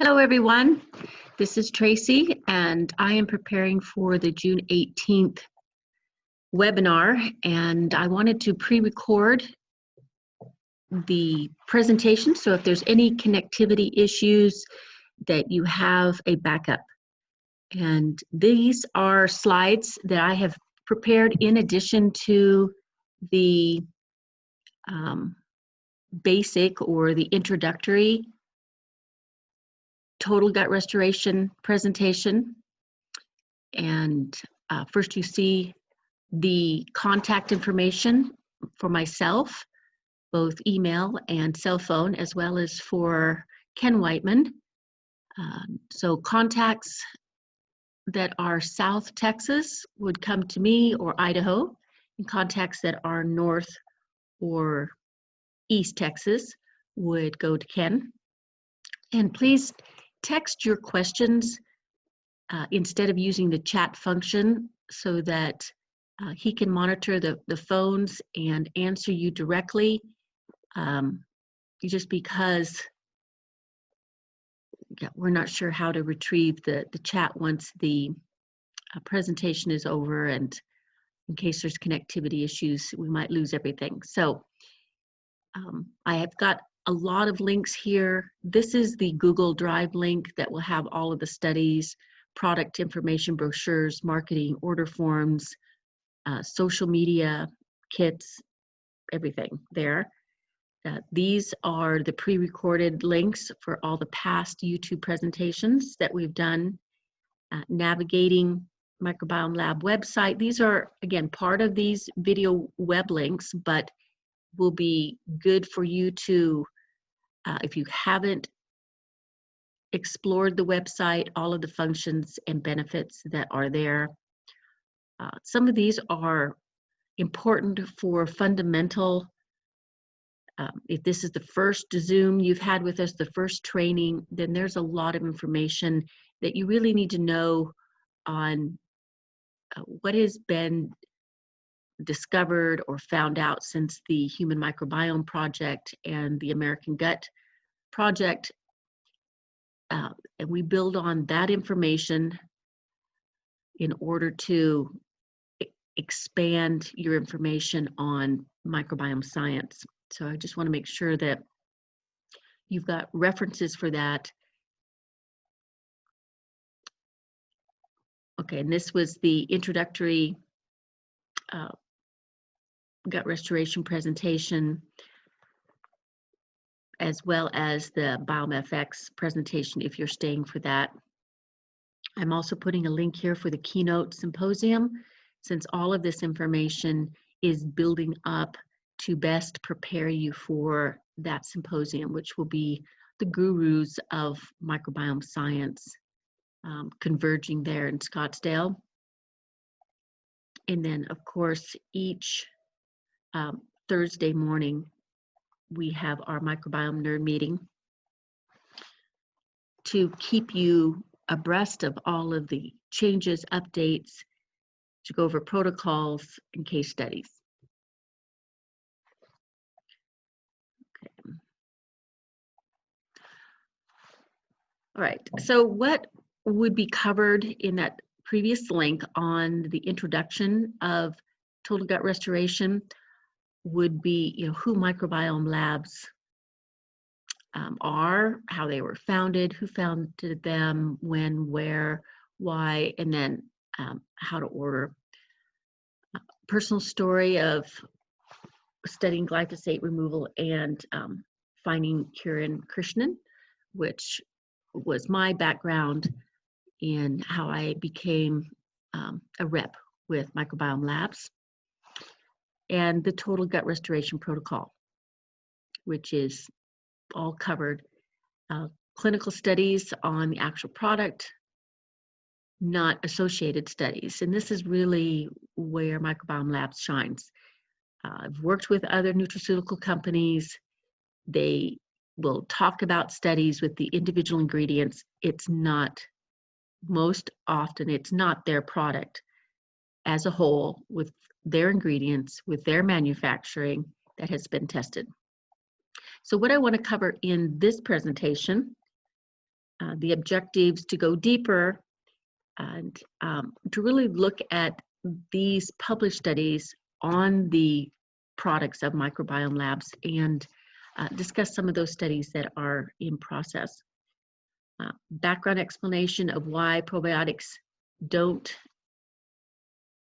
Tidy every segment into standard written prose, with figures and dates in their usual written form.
Hello, everyone. This is Tracy, and I am preparing for the June 18th webinar, and I wanted to pre-record the presentation, so if there's any connectivity issues, that you have a backup. And these are slides that I have prepared in addition to the basic or the introductory total gut restoration presentation. And first you see the contact information for myself, both email and cell phone, as well as for Ken Whiteman. So contacts that are South Texas would come to me, or Idaho, and contacts that are North or East Texas would go to Ken. And please text your questions instead of using the chat function, so that he can monitor the phones and answer you directly, just because we're not sure how to retrieve the chat once the presentation is over, and in case there's connectivity issues, we might lose everything. So I have got a lot of links here. This is the Google Drive link that will have all of the studies, product information, brochures, marketing, order forms, social media, kits, everything there. These are the pre-recorded links for all the past YouTube presentations that we've done. Navigating Microbiome Lab website. These are, again, part of these video web links, but will be good for you to, if you haven't explored the website, all of the functions and benefits that are there. Some of these are important for fundamental. If this is the first Zoom you've had with us, the first training, then there's a lot of information that you really need to know on what has been discovered or found out since the Human Microbiome Project and the American Gut Project. And we build on that information in order to expand your information on microbiome science. So I just want to make sure that you've got references for that. Okay, and this was the introductory gut restoration presentation, as well as the BiomeFX presentation if you're staying for that. I'm also putting a link here for the keynote symposium, since all of this information is building up to best prepare you for that symposium, which will be the gurus of microbiome science converging there in Scottsdale. And then, of course, each Thursday morning, we have our microbiome nerd meeting to keep you abreast of all of the changes, updates, to go over protocols and case studies. Okay. All right, so what would be covered in that previous link on the introduction of total gut restoration would be, who microbiome labs are, how they were founded, who founded them, when, where, why, and then how to order. Personal story of studying glyphosate removal and finding Kiran Krishnan, which was my background in how I became a rep with Microbiome Labs, and the total gut restoration protocol, which is all covered. Clinical studies on the actual product, not associated studies. And this is really where Microbiome Labs shines. I've worked with other nutraceutical companies. They will talk about studies with the individual ingredients. It's not, most often, it's not their product as a whole with their ingredients, with their manufacturing that has been tested. So what I want to cover in this presentation the objectives to go deeper and to really look at these published studies on the products of microbiome labs and discuss some of those studies that are in process. Background explanation of why probiotics don't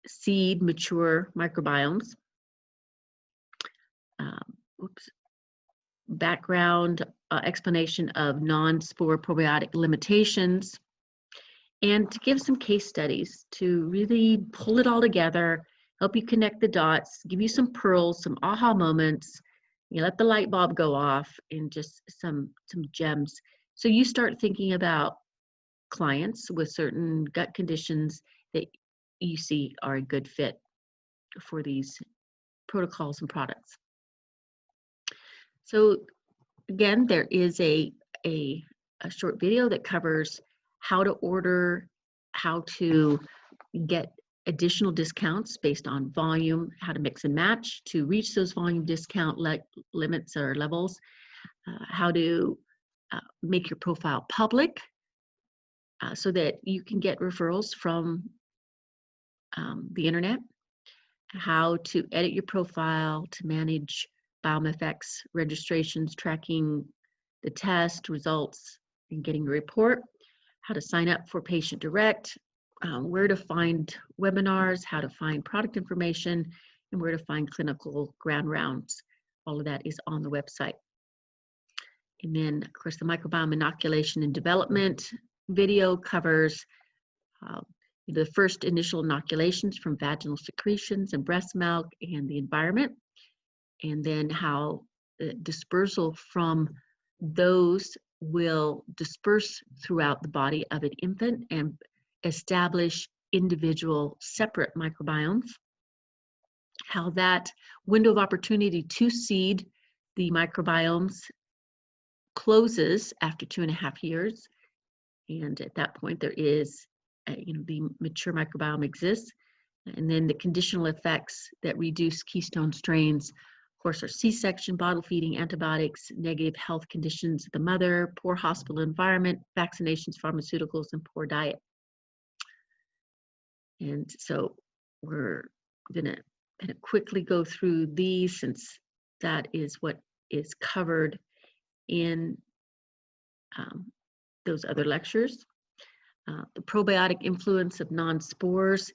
seed mature microbiomes. Background explanation of non-spore probiotic limitations, and to give some case studies to really pull it all together, help you connect the dots, give you some pearls, some aha moments, you let the light bulb go off, and just some gems. So you start thinking about clients with certain gut conditions that you see are a good fit for these protocols and products. So again, there is a short video that covers how to order, how to get additional discounts based on volume, how to mix and match to reach those volume discount limits or levels, how to make your profile public so that you can get referrals from the internet, how to edit your profile to manage BiomeFX registrations, tracking the test results, and getting a report, how to sign up for Patient Direct, where to find webinars, how to find product information, and where to find clinical ground rounds. All of that is on the website. And then, of course, the microbiome inoculation and development video covers the first initial inoculations from vaginal secretions and breast milk and the environment, and then how the dispersal from those will disperse throughout the body of an infant and establish individual separate microbiomes, how that window of opportunity to seed the microbiomes closes after 2.5 years, and at that point there is the mature microbiome exists, and then the conditional effects that reduce keystone strains, of course, are C-section, bottle feeding, antibiotics, negative health conditions of the mother, poor hospital environment, vaccinations, pharmaceuticals, and poor diet. And so we're gonna quickly go through these, since that is what is covered in those other lectures. The probiotic influence of non-spores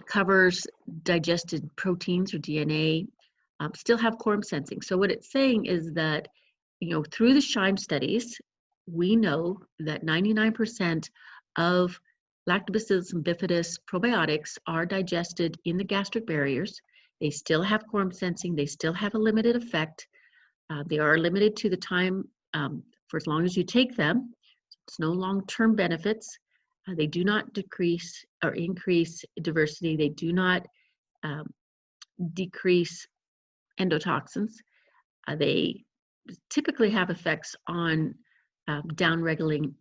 covers digested proteins or DNA, still have quorum sensing. So what it's saying is that, through the SHIME studies, we know that 99% of Lactobacillus and bifidus probiotics are digested in the gastric barriers. They still have quorum sensing. They still have a limited effect. They are limited to the time for as long as you take them. It's no long-term benefits. They do not decrease or increase diversity. They do not decrease endotoxins. They typically have effects on downregulating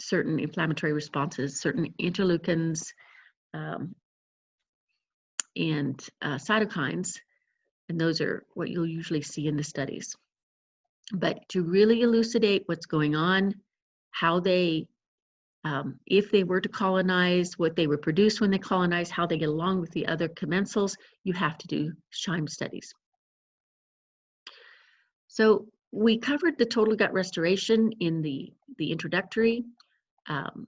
certain inflammatory responses, certain interleukins and cytokines, and those are what you'll usually see in the studies. But to really elucidate what's going on, how they, if they were to colonize, what they would produce when they colonize, how they get along with the other commensals, you have to do SHIME studies. So we covered the total gut restoration in the introductory, and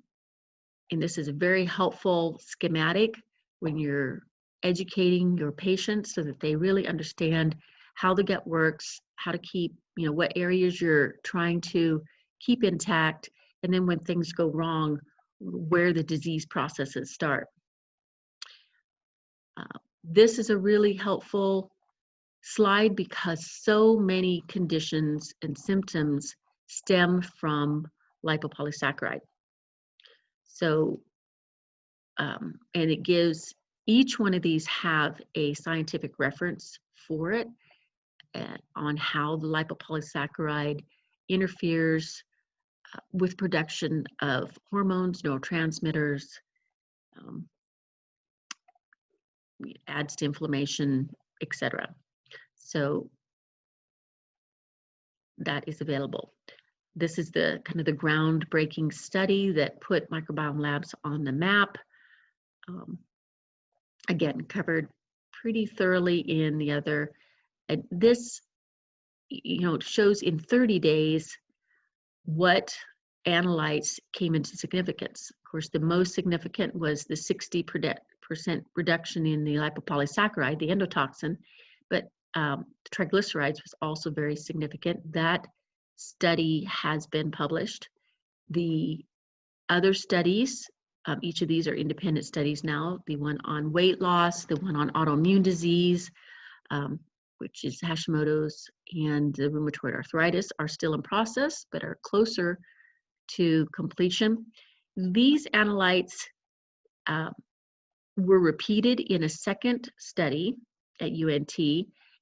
this is a very helpful schematic when you're educating your patients so that they really understand how the gut works, how to keep, what areas you're trying to keep intact, and then when things go wrong, where the disease processes start. This is a really helpful slide because so many conditions and symptoms stem from lipopolysaccharide. So, and it gives, each one of these have a scientific reference for it on how the lipopolysaccharide interferes with production of hormones, neurotransmitters, adds to inflammation, etc. So that is available. This is the kind of the groundbreaking study that put microbiome labs on the map. Again, covered pretty thoroughly in the other. And this, shows in 30 days what analytes came into significance. Of course, the most significant was the 60% reduction in the lipopolysaccharide, the endotoxin, but triglycerides was also very significant. That study has been published. The other studies, each of these are independent studies now, the one on weight loss, the one on autoimmune disease, which is Hashimoto's, and the rheumatoid arthritis are still in process, but are closer to completion. These analytes were repeated in a second study at UNT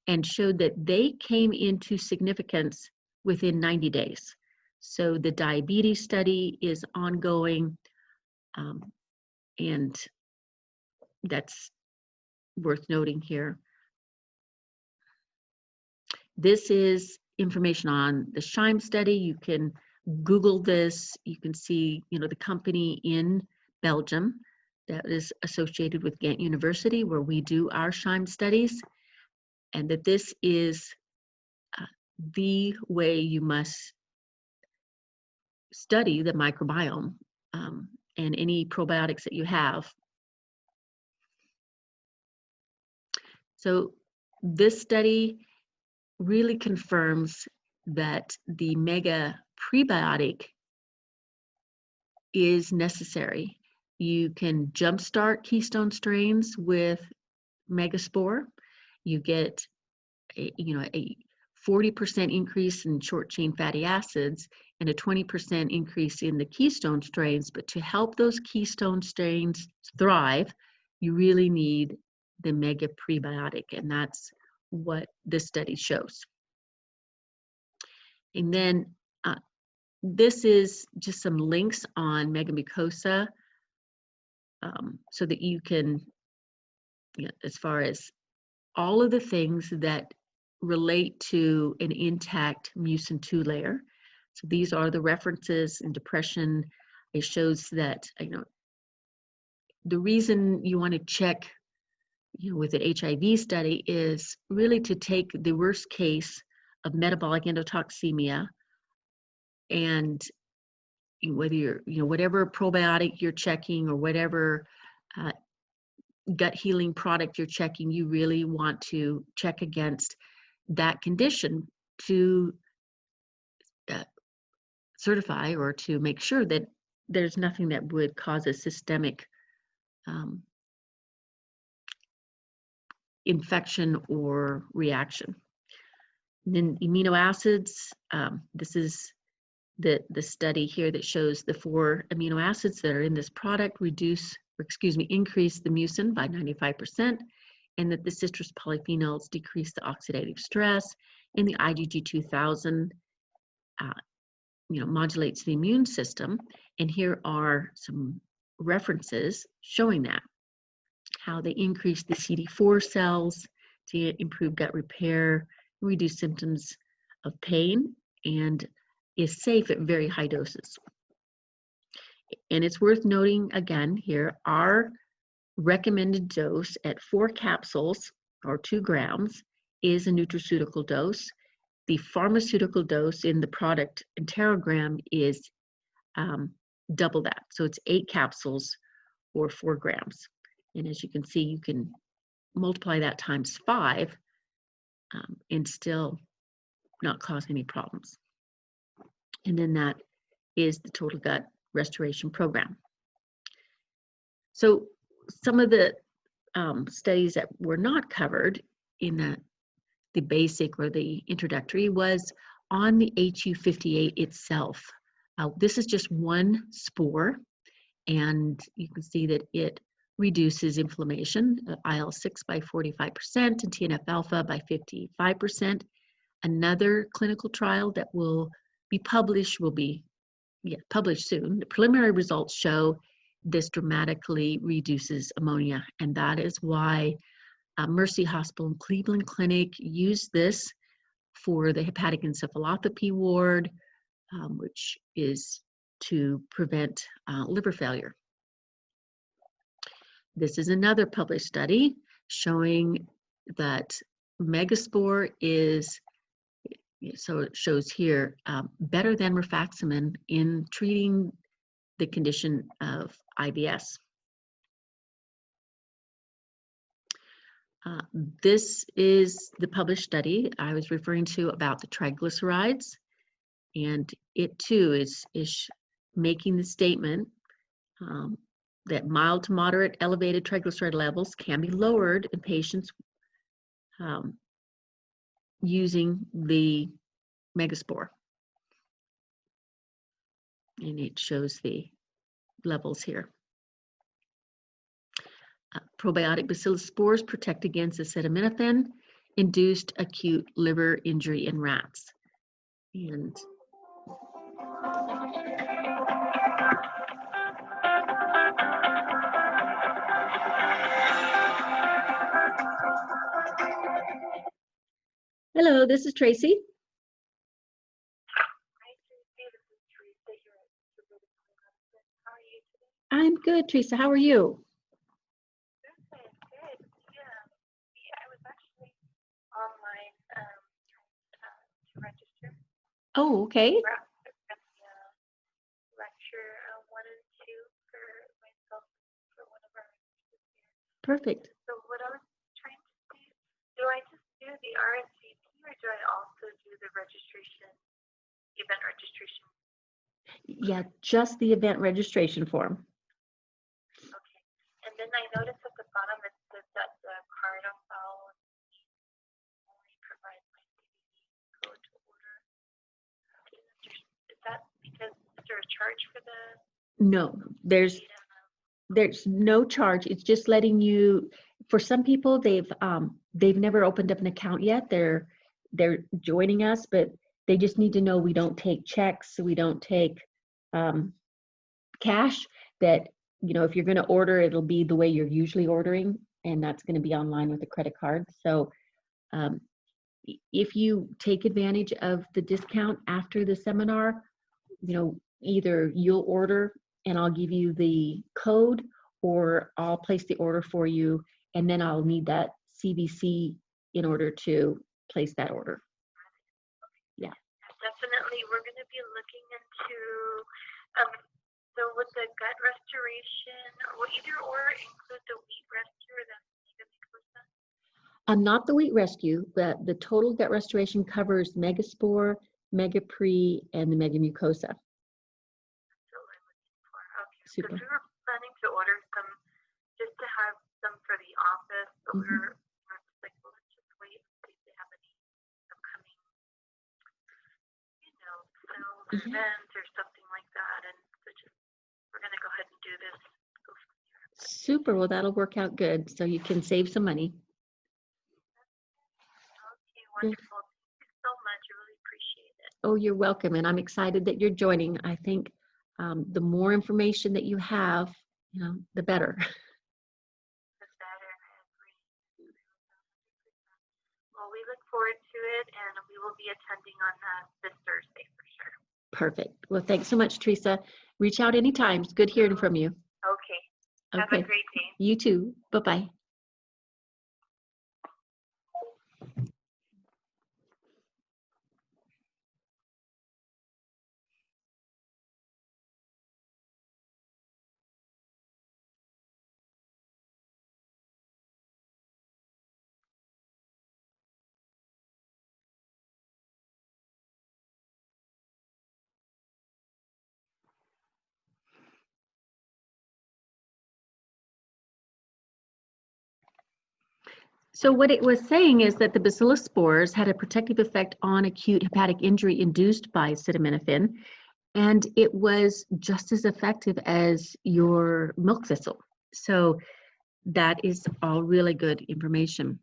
and showed that they came into significance within 90 days. So the diabetes study is ongoing, and that's worth noting here. This is information on the SHIME study. You can Google this. You can see, the company in Belgium that is associated with Ghent University, where we do our SHIME studies, and that this is the way you must study the microbiome and any probiotics that you have. So this study really confirms that the mega prebiotic is necessary. You can jumpstart keystone strains with megaspore. You get a 40% increase in short chain fatty acids and a 20% increase in the keystone strains. But to help those keystone strains thrive, you really need the mega prebiotic, and that's what this study shows. And then this is just some links on megamucosa so that you can, as far as all of the things that relate to an intact mucin 2 layer. So these are the references in depression. It shows that, the reason you want to check with an HIV study is really to take the worst case of metabolic endotoxemia, and whether you're, whatever probiotic you're checking or whatever gut healing product you're checking, you really want to check against that condition to certify or to make sure that there's nothing that would cause a systemic infection or reaction. And then amino acids, this is the study here that shows the 4 amino acids that are in this product increase the mucin by 95%, and that the citrus polyphenols decrease the oxidative stress, and the IgG 2000 modulates the immune system. And here are some references showing that, how they increase the CD4 cells to improve gut repair, reduce symptoms of pain, and is safe at very high doses. And it's worth noting again here, our recommended dose at 4 capsules or 2 grams is a nutraceutical dose. The pharmaceutical dose in the product Interogram is double that. So it's 8 capsules or 4 grams. And as you can see, you can multiply that times 5 and still not cause any problems. And then that is the total gut restoration program. So some of the studies that were not covered in the basic or the introductory was on the HU58 itself. This is just one spore, and you can see that it reduces inflammation, IL-6 by 45% and TNF-alpha by 55%. Another clinical trial that will be published published soon. The preliminary results show this dramatically reduces ammonia, and that is why Mercy Hospital and Cleveland Clinic used this for the hepatic encephalopathy ward, which is to prevent liver failure. This is another published study showing that megaspore is, so it shows here, better than rifaximin in treating the condition of IBS. This is the published study I was referring to about the triglycerides, and it too is making the statement that mild to moderate elevated triglyceride levels can be lowered in patients using the megaspore. And it shows the levels here. Probiotic bacillus spores protect against acetaminophen-induced acute liver injury in rats. And hello, this is Tracy. I'm good, Teresa. How are you? Good. Yeah, I was actually online to register. Oh, okay. For lecture 1 and 2 for myself for one of our lectures here. Perfect. So what I was trying to see, do I just do the RSVP or do I also do the registration, event registration? Yeah, just the event registration form. Okay. And then I noticed at the bottom it says that the card on file only provides my CVV code to order. Is that because is there a charge for the? No, there's no charge. It's just letting you, for some people, they've never opened up an account yet. They're joining us, but they just need to know we don't take checks, we don't take cash, that, you know, if you're going to order, it'll be the way you're usually ordering, and that's going to be online with a credit card. So if you take advantage of the discount after the seminar, you know, either you'll order and I'll give you the code, or I'll place the order for you, and then I'll need that CVC in order to place that order. Yeah. Definitely, we're going to be looking into, so with the gut restoration, will either or include the wheat rescue or the megamucosa? Not the wheat rescue, but the total gut restoration covers megaspore, megapre, and the megamucosa. That's what we're looking for. Okay. Super. Because we were planning to order some just to have some for the office, but we were just like, well, let's just wait and see if they have any upcoming, you know, sales or events or something like that. And so just we're going to go ahead and do this. Go from here. Super. Well, that'll work out good, so you can save some money. Okay, wonderful. Thank you so much. I really appreciate it. Oh, you're welcome, and I'm excited that you're joining. I think the more information that you have, you know, the better. The better. I agree. Well, we look forward to it, and we will be attending on this Thursday for sure. Perfect. Well, thanks so much, Teresa. Reach out anytime. It's good hearing from you. Okay. Have a great day. You too. Bye-bye. So what it was saying is that the bacillus spores had a protective effect on acute hepatic injury induced by acetaminophen, and it was just as effective as your milk thistle. So that is all really good information.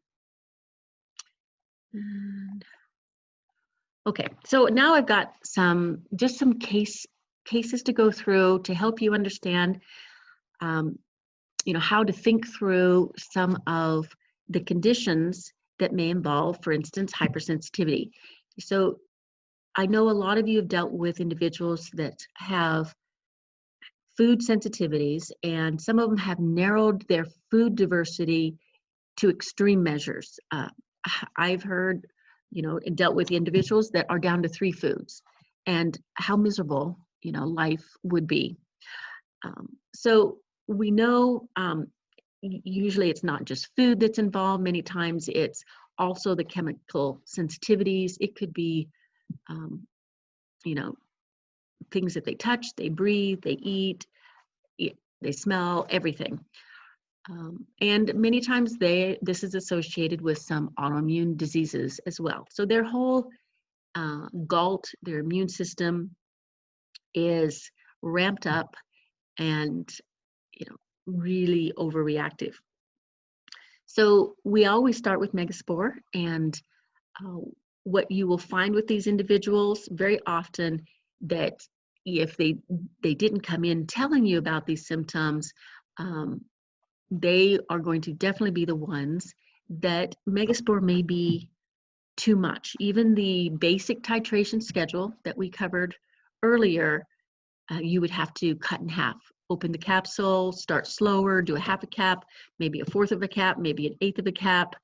And okay, so now I've got some cases to go through to help you understand, you know, how to think through some of the conditions that may involve, for instance, hypersensitivity. So I know a lot of you have dealt with individuals that have food sensitivities, and some of them have narrowed their food diversity to extreme measures. I've heard, and dealt with individuals that are down to 3 foods, and how miserable, life would be. So we know usually it's not just food that's involved. Many times it's also the chemical sensitivities. It could be, you know, things that they touch, they breathe, they eat, they smell, everything. And many times this is associated with some autoimmune diseases as well. So their whole GALT, their immune system, is ramped up and really overreactive. So we always start with megaspore, and uh, what you will find with these individuals very often, that if they didn't come in telling you about these symptoms, they are going to definitely be the ones that megaspore may be too much. Even the basic titration schedule that we covered earlier, you would have to cut in half. Open the capsule, start slower, do a half a cap, maybe a fourth of a cap, maybe an eighth of a cap.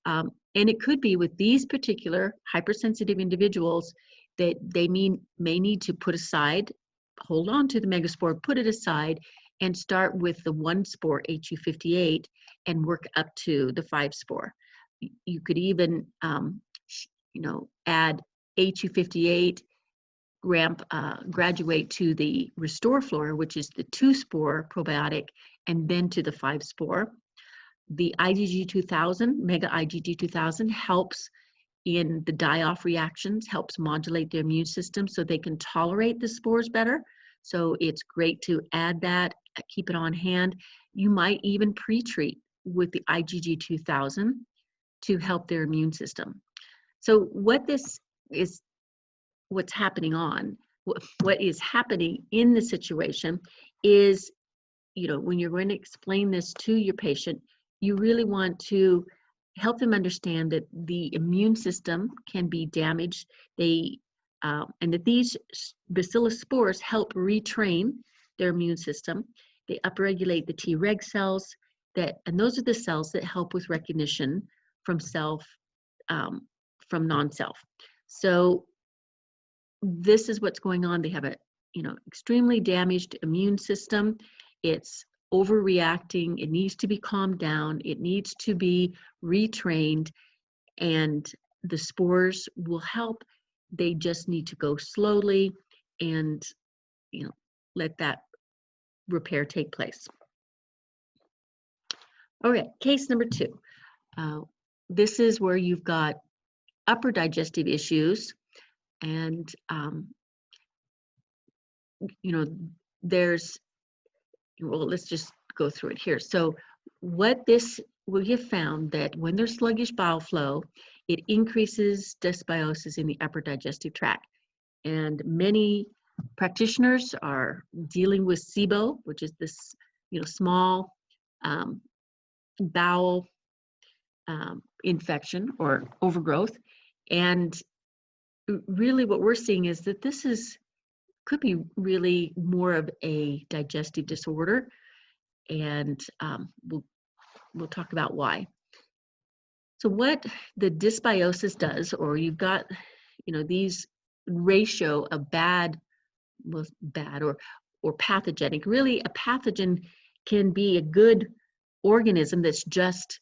And it could be with these particular hypersensitive individuals that they may need to put aside, hold on to the megaspore, put it aside, and start with the 1 spore HU58 and work up to the 5 spore. You could even, add HU58, graduate to the Restore Flora, which is the 2 spore probiotic, and then to the 5 spore. The IgG 2000, Mega IgG 2000, helps in the die-off reactions, helps modulate the immune system so they can tolerate the spores better. So it's great to add that, keep it on hand. You might even pre-treat with the IgG 2000 to help their immune system. So what is happening in the situation is, when you're going to explain this to your patient, you really want to help them understand that the immune system can be damaged, and that these bacillus spores help retrain their immune system. They upregulate the Treg cells, and those are the cells that help with recognition from self, from non-self. So this is what's going on. They have a extremely damaged immune system. It's overreacting. It needs to be calmed down. It needs to be retrained, and the spores will help. They just need to go slowly and let that repair take place. Okay, case number 2. This is where you've got upper digestive issues, and let's just go through it here. So we have found that when there's sluggish bowel flow, it increases dysbiosis in the upper digestive tract. And many practitioners are dealing with SIBO, which is this, small bowel infection or overgrowth. And really what we're seeing is that this could be really more of a digestive disorder, and we'll talk about why. So what the dysbiosis does, or you've got these ratio of bad or pathogenic. Really, a pathogen can be a good organism that's just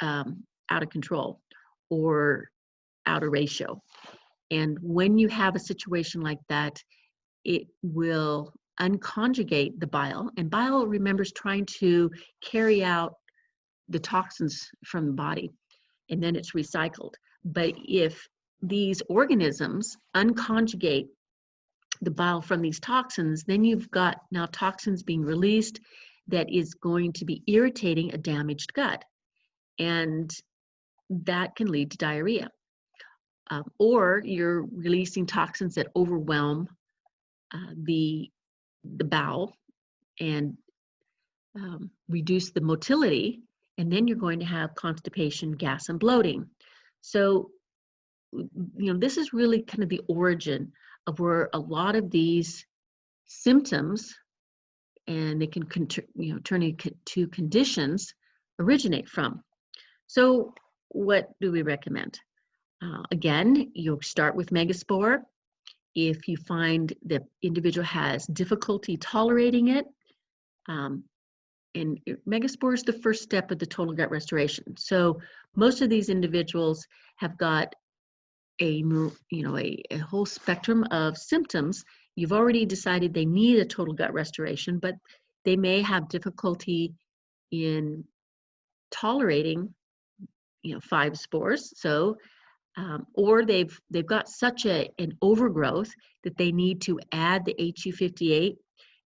out of control or out of ratio. And when you have a situation like that, it will unconjugate the bile, and bile, remembers, trying to carry out the toxins from the body, and then it's recycled. But if these organisms unconjugate the bile from these toxins, then you've got now toxins being released that is going to be irritating a damaged gut, and that can lead to diarrhea. Or you're releasing toxins that overwhelm the bowel and reduce the motility, and then you're going to have constipation, gas, and bloating. So this is really kind of the origin of where a lot of these symptoms, and they can turn into conditions, originate from. So what do we recommend? Again, you'll start with megaspore. If you find the individual has difficulty tolerating it, and megaspore is the first step of the total gut restoration. So most of these individuals have got a whole spectrum of symptoms. You've already decided they need a total gut restoration, but they may have difficulty in tolerating 5 spores. So or they've got such an overgrowth that they need to add the HU58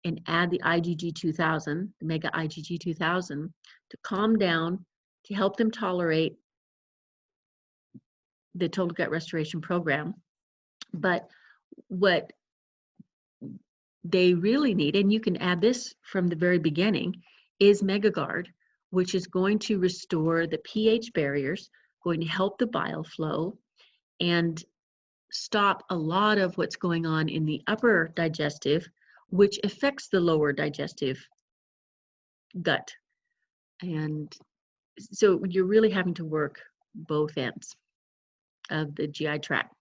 and add the IgG 2000, the mega IgG 2000, to calm down, to help them tolerate the total gut restoration program. But what they really need, and you can add this from the very beginning, is MegaGuard, which is going to restore the pH barriers, going to help the bile flow, and stop a lot of what's going on in the upper digestive, which affects the lower digestive gut. And so you're really having to work both ends of the GI tract.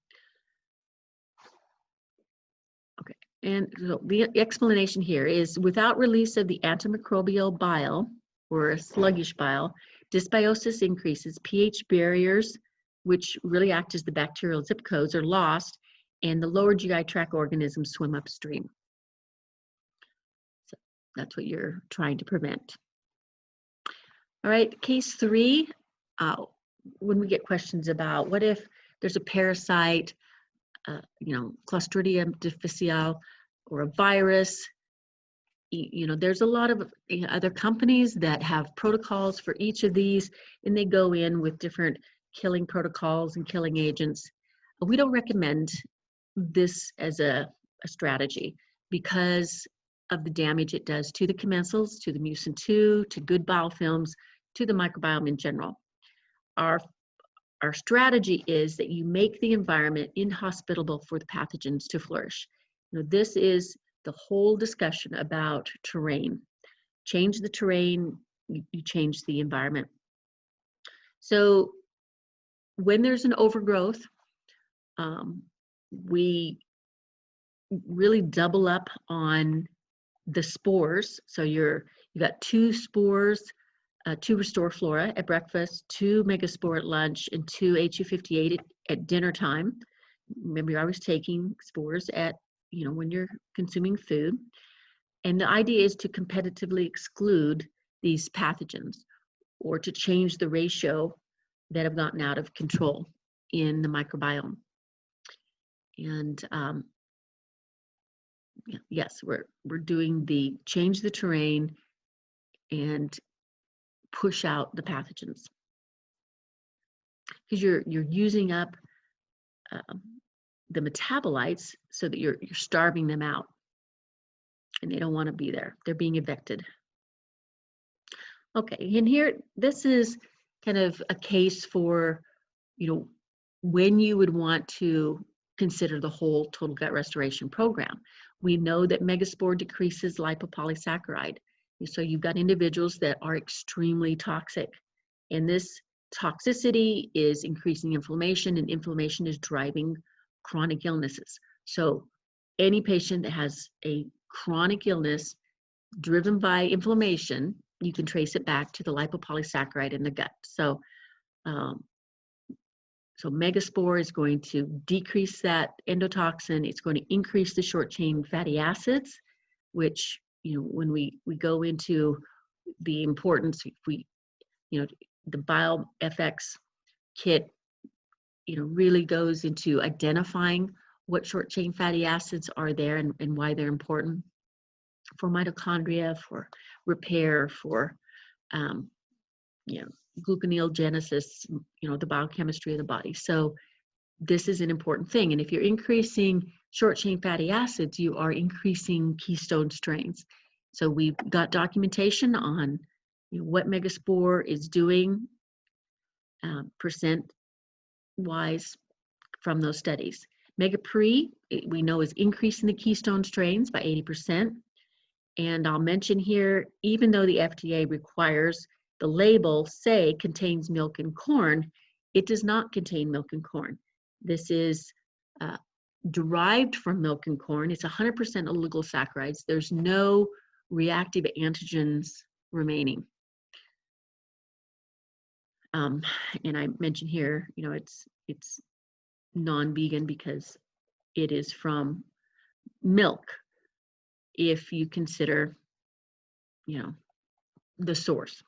Okay, and so the explanation here is, without release of the antimicrobial bile, or a sluggish bile, dysbiosis increases, pH barriers, which really act as the bacterial zip codes, are lost, and the lower GI tract organisms swim upstream. So that's what you're trying to prevent. All right, case 3, when we get questions about what if there's a parasite, Clostridium difficile, or a virus. There's a lot of other companies that have protocols for each of these, and they go in with different killing protocols and killing agents. But we don't recommend this as a strategy because of the damage it does to the commensals, to the mucin 2, to good bile films, to the microbiome in general. Our strategy is that you make the environment inhospitable for the pathogens to flourish. This is the whole discussion about terrain. Change the terrain, you change the environment. So when there's an overgrowth, we really double up on the spores. So you've got 2 spores, 2 Restore Flora at breakfast, 2 Megaspore at lunch, and 2 HU58 at dinner time. Remember, you're always taking spores at, when you're consuming food. And the idea is to competitively exclude these pathogens, or to change the ratio that have gotten out of control in the microbiome. And yes, we're doing the change the terrain and push out the pathogens, because you're using up the metabolites so that you're starving them out, and they don't want to be there. They're being evicted. Okay, and here, this is kind of a case for, when you would want to consider the whole total gut restoration program. We know that megaspore decreases lipopolysaccharide. So you've got individuals that are extremely toxic, and this toxicity is increasing inflammation, and inflammation is driving chronic illnesses. So any patient that has a chronic illness driven by inflammation, you can trace it back to the lipopolysaccharide in the gut. So megaspore is going to decrease that endotoxin. It's going to increase the short chain fatty acids, which, when we go into the importance, the BioFX kit, really goes into identifying what short chain fatty acids are there and why they're important for mitochondria, for repair, for gluconeogenesis, the biochemistry of the body. So this is an important thing. And if you're increasing short chain fatty acids, you are increasing keystone strains. So we've got documentation on what megaspore is doing percent wise from those studies. Megapre, we know, is increasing the keystone strains by 80%. And I'll mention here, even though the FDA requires the label say contains milk and corn, it does not contain milk and corn. This is derived from milk and corn. It's 100% oligosaccharides. There's no reactive antigens remaining. And I mentioned here, you know, it's non-vegan because it is from milk, if you consider, you know, the source.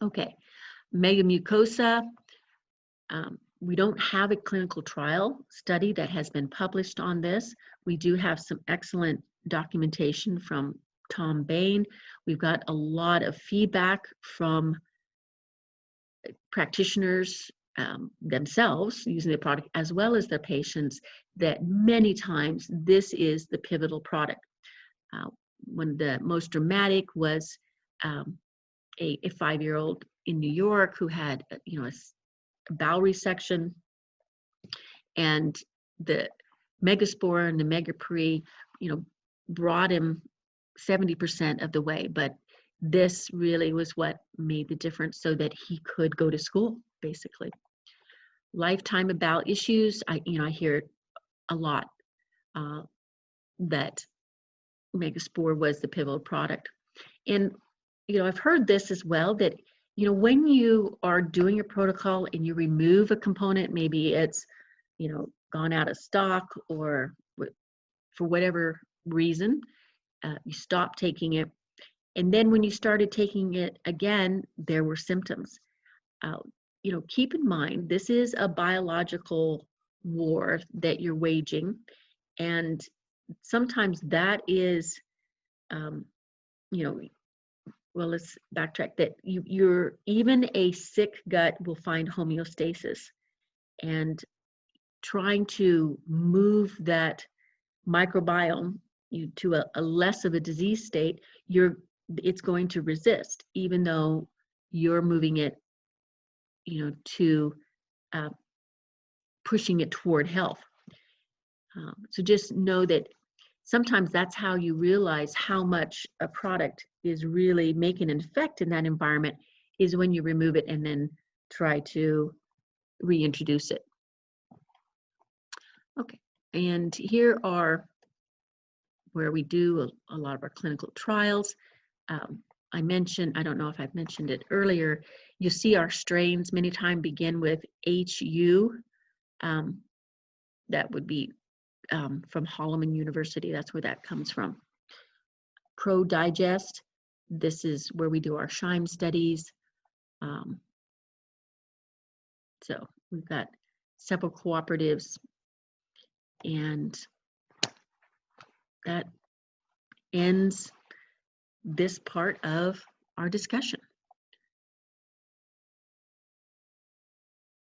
Okay, megamucosa. We don't have a clinical trial study that has been published on this. We do have some excellent documentation from Tom Bain. We've got a lot of feedback from practitioners themselves using the product, as well as their patients, that many times this is the pivotal product. One of the most dramatic was a 5-year-old in New York who had, you know, a bowel resection, and the Megaspore and the Megapre, you know, brought him 70% of the way, but this really was what made the difference so that he could go to school, basically. Lifetime of bowel issues, I hear a lot that Megaspore was the pivotal product. And, you know, I've heard this as well, that, you know, when you are doing a protocol and you remove a component, maybe it's, you know, gone out of stock or for whatever reason, you stop taking it. And then when you started taking it again, there were symptoms. You know, keep in mind, this is a biological war that you're waging. And sometimes that is, you know, well, let's backtrack that you're even a sick gut will find homeostasis, and trying to move that microbiome to a less of a disease state, it's going to resist, even though you're moving it, you know, to pushing it toward health. So just know that sometimes that's how you realize how much a product is really making an effect in that environment, is when you remove it and then try to reintroduce it. Okay, and here are where we do a lot of our clinical trials. I mentioned, I don't know if I've mentioned it earlier, you see our strains many times begin with HU. That would be from Holloman University, that's where that comes from. ProDigest, this is where we do our SHIME studies. So we've got several cooperatives, and that ends this part of our discussion.